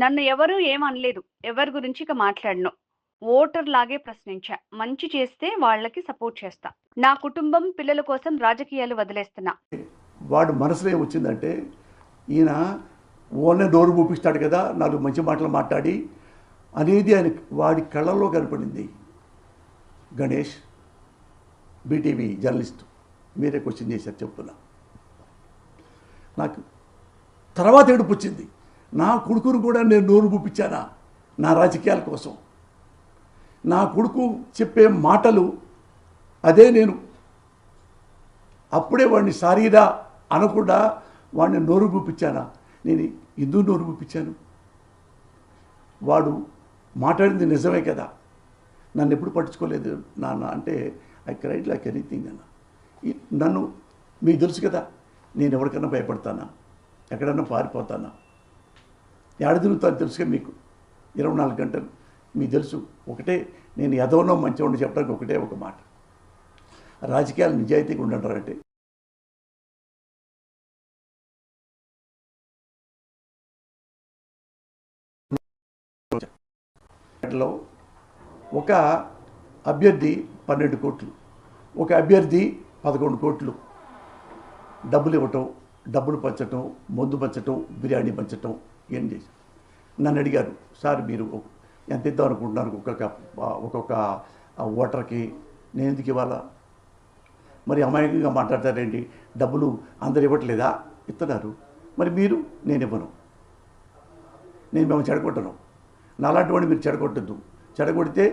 నన్ను ఎవరు ఏమనలేదు. ఎవరి గురించి ఇక మాట్లాడను. ఓటర్‌లాగే ప్రశ్నించా. మంచి చేస్తే వాళ్ళకి సపోర్ట్ చేస్తా. నా కుటుంబం, పిల్లల కోసం రాజకీయాలు వదిలేస్తున్నా. వాడు మనసులో ఏమొచ్చిందంటే ఈయన ఓన్లీ నోరు మూపిస్తాడు కదా, 4 మంచి మాటలు మాట్లాడి అనేది ఆయన వాడి కళ్ళల్లో కనపడింది. గణేష్ బీటీవీ జర్నలిస్ట్, మీరే క్వశ్చన్ చేశారు చెప్తున్నా. నాకు తర్వాత ఏడుపు వచ్చింది. నా కొడుకును కూడా నేను నోరు మూపించానా నా రాజకీయాల కోసం? నా కొడుకు చెప్పే మాటలు అదే నేను అప్పుడే వాడిని సారీరా అనకుండా వాడిని నోరు మూపించానా? నేను ఎందుకు నోరు మూపించాను? వాడు మాట్లాడింది నిజమే కదా, నన్ను ఎప్పుడు పట్టించుకోలేదు నాన్న అంటే ఐ క్రైడ్ లైక్ ఎనీథింగ్ అన్న. నన్ను మీకు తెలుసు కదా, నేను ఎవరికైనా భయపడతానా, ఎక్కడన్నా పారిపోతానా, ఏడ తిరుగుతాను తెలుసుగా మీకు. 24 గంటలు మీకు తెలుసు. ఒకటే నేను ఎదవనో మంచివాడిని చెప్పడానికి ఒకటే ఒక మాట, రాజకీయాలు నిజాయితీగా ఉండంటారంటే లో ఒక అభ్యర్థి 12 కోట్లు, ఒక అభ్యర్థి 11 కోట్లు డబ్బులు ఇవ్వటం, డబ్బులు పంచటం, మందు పంచటం, బిర్యానీ పంచటం ఏం చేశారు. నన్ను అడిగారు, సార్ మీరు ఎంత ఇద్దాం అనుకుంటున్నారు ఒక్కొక్క ఓటర్కి, నేను ఎందుకు ఇవ్వాలా? మరి అమాయకంగా మాట్లాడతారేంటి? డబ్బులు అందరు ఇవ్వట్లేదా? ఇస్తున్నారు. మరి మీరు? నేను ఇవ్వను, నేను మేము చెడగొట్టను. నాలాంటి వాడిని మీరు చెడగొట్టద్దు. చెడగొడితే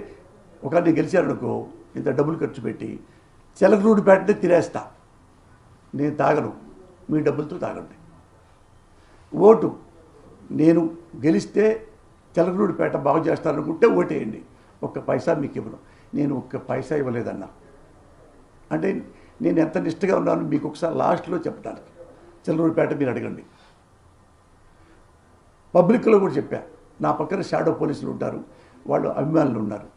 ఒకవేళ నేను గెలిచారనుకో, ఇంత డబ్బులు ఖర్చు పెట్టి చిలకలూరిపేటనే తినేస్తా. నేను తాగను, మీ డబ్బులతో తాగండి. ఓటు నేను గెలిస్తే చిలకలూరిపేట బాగు చేస్తాననుకుంటే ఓటేయండి, ఒక్క పైసా మీకు ఇవ్వను. నేను ఒక్క పైసా ఇవ్వలేదన్నా అంటే నేను ఎంత నిష్ఠగా ఉన్నాను మీకు ఒకసారి లాస్ట్లో చెప్పడానికి. చిలకలూరిపేట మీరు అడగండి. పబ్లిక్లో కూడా చెప్పా, నా పక్కన షాడో పోలీసులు ఉంటారు, వాళ్ళు అభిమానులు ఉన్నారు.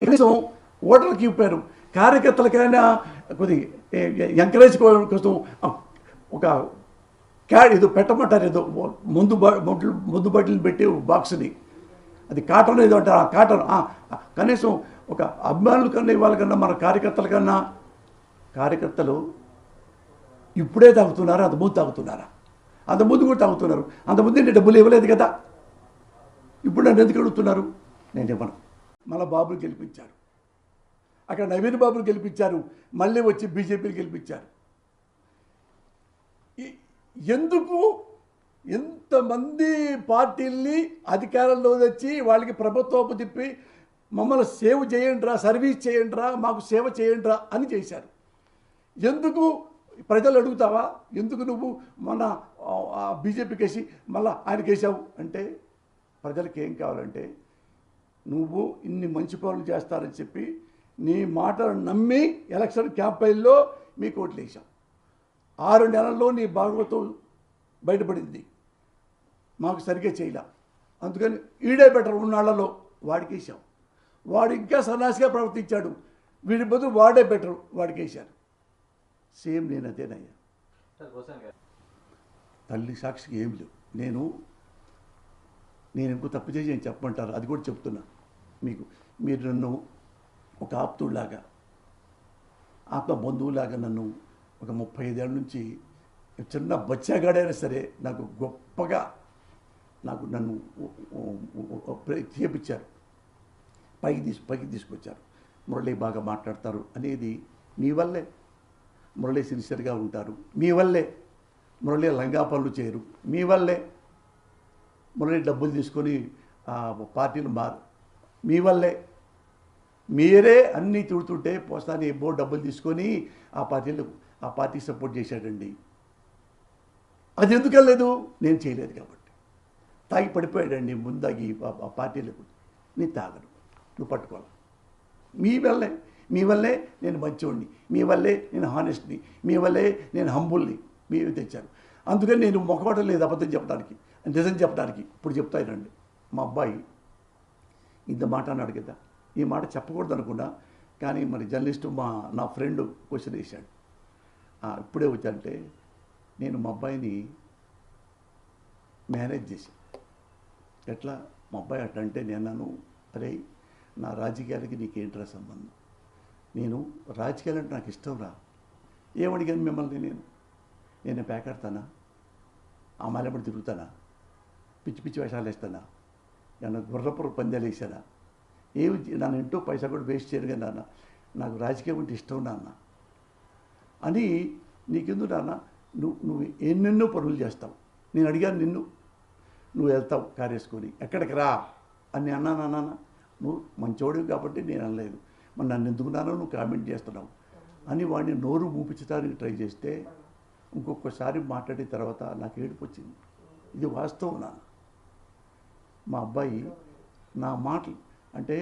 కనీసం ఓటర్కి ఇప్పారు, కార్యకర్తలకైనా కొద్ది ఎంకరేజ్ కోసం ఒక ఏదో పెట్టమంటారు, ఏదో ముందు బట్టలు పెట్టి బాక్స్ని, అది కాటన్ ఏదో అంటారు, ఆ కాటన్ కనీసం ఒక అభిమానుల కన్నా ఇవాళ కన్నా మన కార్యకర్తలు ఇప్పుడే తాగుతున్నారా, అంతకుముందు తాగుతున్నారా? అంతకుముందు కూడా తాగుతున్నారు. అంతకుముందు నేను డబ్బులు ఇవ్వలేదు కదా, ఇప్పుడు నన్ను ఎందుకు అడుగుతున్నారు? నేను ఇవ్వను. మళ్ళీ బాబులు గెలిపించారు, అక్కడ నవీన్ బాబులు గెలిపించారు, మళ్ళీ వచ్చి బీజేపీని గెలిపించారు. ఎందుకు ఎంతమంది పార్టీల్ని అధికారంలో తెచ్చి వాళ్ళకి ప్రభుత్వపు తిప్పి మమ్మల్ని సేవ్ చేయండిరా, సర్వీస్ చేయండిరా, మాకు సేవ చేయండిరా అని చేశారు. ఎందుకు ప్రజలు అడుగుతావా, ఎందుకు నువ్వు మన బీజేపీకి వేసి మళ్ళీ ఆయనకి వేసావు అంటే, ప్రజలకి ఏం కావాలంటే నువ్వు ఇన్ని మంచి పనులు చేస్తారని చెప్పి నీ మాటలు నమ్మి ఎలక్షన్ క్యాంపెయిన్లో మీకు ఓట్లు వేసాం. 6 నెలల్లో నీ భాగవతం బయటపడింది, మాకు సరిగ్గా చేయలే, అందుకని ఈడే బెటర్ ఉన్నాళ్లలో వాడికి వేసాం. వాడు ఇంకా సన్నాసిగా ప్రవర్తించాడు, వీడి బదులు వాడే బెటర్, వాడికి వేశారు. సేమ్ నేను అదేనయ్యా. తల్లి సాక్షికి ఏం లేవు. నేను ఇంకో తప్పు చేసి ఏం చెప్పమంటారు, అది కూడా చెప్తున్నా మీకు. మీరు నన్ను ఒక ఆప్తుడిలాగా, ఆత్మ బంధువులాగా నన్ను ఒక 35 ఏళ్ళ నుంచి చిన్న బచ్చాగాడైనా సరే నాకు గొప్పగా నన్ను చేపించారు, పైకి తీసుకొచ్చారు. మురళి బాగా మాట్లాడతారు అనేది మీ వల్లే, మురళి సిన్సియర్గా ఉంటారు మీ వల్లే, మురళి లంగా పనులు చేయరు మీ వల్లే, మురళి డబ్బులు తీసుకొని పార్టీలు మీ వల్లే. మీరే అన్నీ తిడుతుంటే పోస్తాని ఏమో డబ్బులు తీసుకొని ఆ పార్టీ సపోర్ట్ చేశాడండి. అది ఎందుకు వెళ్ళలేదు? నేను చేయలేదు కాబట్టి. తాగి పడిపోయాడండి ముందాగి ఆ పార్టీలకు. నేను తాగను, నువ్వు పట్టుకోవాలి. మీ వల్లే నేను మంచివాడిని, మీ వల్లే నేను హానెస్ట్ని, మీ వల్లే నేను హంబుల్ని మీరు తెచ్చారు. అందుకని నేను మొక్కబట్టం లేదు అబద్ధం చెప్పడానికి, నిజం చెప్పడానికి. ఇప్పుడు చెప్తానండి, మా అబ్బాయి ఇంత మాట అన్నాడు కదా, ఈ మాట చెప్పకూడదు అనుకున్నా, కానీ మరి జర్నలిస్టు నా ఫ్రెండ్ క్వశ్చన్ వేశాడు. ఇప్పుడే వచ్చానంటే నేను మా అబ్బాయిని మేనేజ్ చేశాను. ఎట్లా మా అబ్బాయి అట్లా అంటే నేను అన్నాను, అరే నా రాజకీయాలకి నీకేంట్రా సంబంధం, నేను రాజకీయాలంటే నాకు ఇష్టం రా. ఏమడిగాను మిమ్మల్ని, నేను పేకాడతానా, ఆ మాలెపడి తిరుగుతానా, పిచ్చి పిచ్చి వేషాలు వేస్తానా, నన్ను గుర్రపుర పందాలు వేసానా, ఏమి నన్ను ఇంటో పైసా కూడా వేస్ట్ చేయరు కదా నాన్న, నాకు రాజకీయం అంటే ఇష్టం నాన్న అని. నీకెందుకు నాన్న, నువ్వు ఎన్నెన్నో పనులు చేస్తావు, నేను అడిగాను నిన్ను, నువ్వు వెళ్తావు కారు వేసుకొని ఎక్కడికి రా అని అన్నాను. నాన్న నువ్వు మంచోడివి కాబట్టి నేను అనలేదు, మరి నన్ను ఎందుకు నాన్న నువ్వు కామెంట్ చేస్తున్నావు అని వాడిని నోరు మూపించడానికి ట్రై చేస్తే ఇంకొకసారి మాట్లాడిన తర్వాత నాకు ఏడుపు వచ్చింది. ఇది వాస్తవం నాన్న. మా అబ్బాయి నా మాటలు అంటే